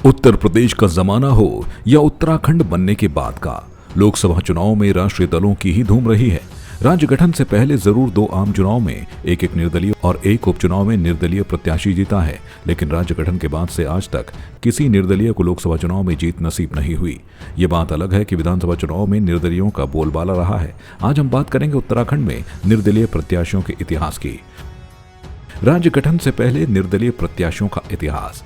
उत्तर प्रदेश का जमाना हो या उत्तराखंड बनने के बाद का, लोकसभा चुनाव में राष्ट्रीय दलों की ही धूम रही है। राज्य गठन से पहले जरूर 2 आम चुनाव में एक निर्दलीय और एक उपचुनाव में निर्दलीय प्रत्याशी जीता है, लेकिन राज्य गठन के बाद से आज तक किसी निर्दलीय को लोकसभा चुनाव में जीत नसीब नहीं हुई। ये बात अलग है कि विधानसभा चुनाव में निर्दलीयों का बोलबाला रहा है। आज हम बात करेंगे उत्तराखंड में निर्दलीय प्रत्याशियों के इतिहास की। राज्य गठन से पहले निर्दलीय प्रत्याशियों का इतिहास।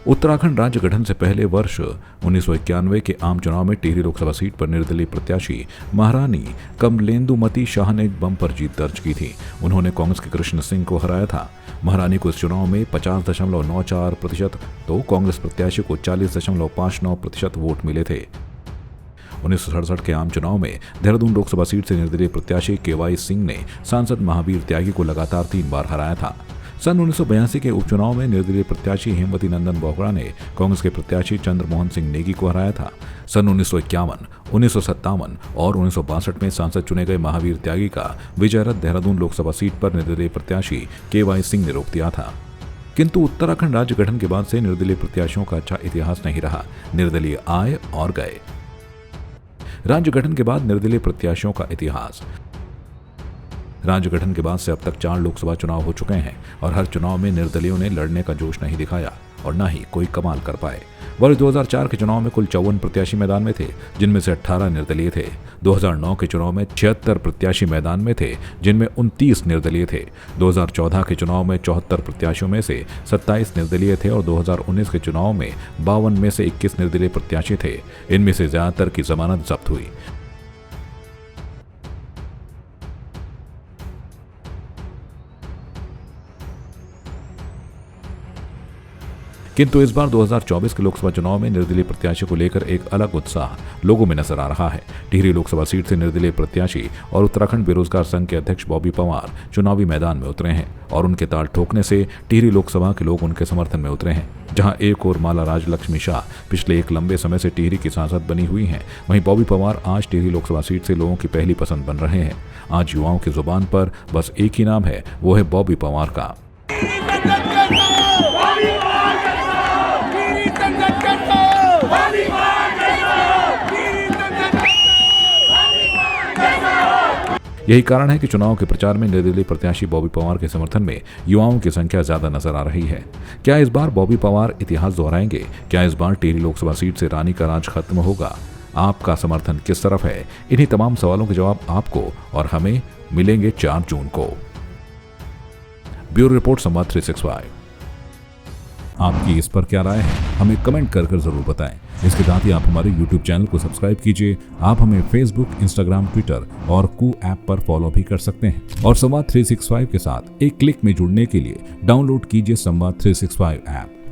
उत्तराखंड राज्य गठन से पहले वर्ष 1991 के आम चुनाव में टिहरी लोकसभा सीट पर निर्दलीय प्रत्याशी महारानी कमलेंदुमती शाह ने बम्पर जीत दर्ज की थी। उन्होंने कांग्रेस के कृष्ण सिंह को हराया था। महारानी को इस चुनाव में 50.94% तो कांग्रेस प्रत्याशी को 40.59% वोट मिले थे। 1967 के आम चुनाव में देहरादून लोकसभा सीट से निर्दलीय प्रत्याशी केवाई सिंह ने सांसद महावीर त्यागी को लगातार 3 बार हराया था। सन 1982 के उपचुनाव में निर्दलीय प्रत्याशी हेमवती नंदन बोहरा ने कांग्रेस के प्रत्याशी चंद्रमोहन सिंह नेगी को हराया था। सन 1951, 1957 और 1962 में सांसद चुने गए महावीर त्यागी का विजय रथ देहरादून लोकसभा सीट पर निर्दलीय प्रत्याशी केवाई सिंह ने रोक दिया था। किंतु उत्तराखंड राज्य गठन के बाद से निर्दलीय प्रत्याशियों का अच्छा इतिहास नहीं रहा। निर्दलीय आए और गए। राज्य गठन के बाद निर्दलीय प्रत्याशियों का इतिहास। राज्य गठन के बाद से अब तक 4 लोकसभा चुनाव हो चुके हैं और हर चुनाव में निर्दलीयों ने लड़ने का जोश नहीं दिखाया और न ही कोई कमाल कर पाए। वर्ष 2004 के चुनाव में कुल 54 प्रत्याशी मैदान में थे, जिनमें से 18 निर्दलीय थे। 2009 के चुनाव में 76 प्रत्याशी मैदान में थे, जिनमें 29 निर्दलीय थे। 2014 के चुनाव में 74 प्रत्याशियों में से 27 निर्दलीय थे और 2019 के चुनाव में 52 में से 21 निर्दलीय प्रत्याशी थे। इनमें से ज्यादातर की जमानत जब्त हुई। किंतु इस बार 2024 के लोकसभा चुनाव में निर्दलीय प्रत्याशी को लेकर एक अलग उत्साह लोगों में नजर आ रहा है। टिहरी लोकसभा सीट से निर्दलीय प्रत्याशी और उत्तराखंड बेरोजगार संघ के अध्यक्ष बॉबी पवार चुनावी मैदान में उतरे हैं और उनके ताल ठोकने से टिहरी लोकसभा के लोग उनके समर्थन में उतरे हैं। जहां एक और माला राजलक्ष्मी शाह पिछले एक लंबे समय से टिहरी की सांसद बनी हुई हैं, वहीं बॉबी पवार आज टिहरी लोकसभा सीट से लोगों की पहली पसंद बन रहे हैं। आज युवाओं की जुबान पर बस एक ही नाम है, वो है बॉबी पवार का। यही कारण है कि चुनाव के प्रचार में निर्दलीय प्रत्याशी बॉबी पवार के समर्थन में युवाओं की संख्या ज्यादा नजर आ रही है। क्या इस बार बॉबी पवार इतिहास दोहराएंगे? क्या इस बार टिहरी लोकसभा सीट से रानी का राज खत्म होगा? आपका समर्थन किस तरफ है? इन्हीं तमाम सवालों के जवाब आपको और हमें मिलेंगे 4 जून को। ब्यूरो रिपोर्ट संवाद 365। आपकी इस पर क्या राय है? हमें कमेंट कर जरूर बताएं। इसके साथ ही आप हमारे YouTube चैनल को सब्सक्राइब कीजिए। आप हमें Facebook, Instagram, Twitter और कू ऐप पर फॉलो भी कर सकते हैं। और संवाद 365 के साथ एक क्लिक में जुड़ने के लिए डाउनलोड कीजिए संवाद 365 ऐप।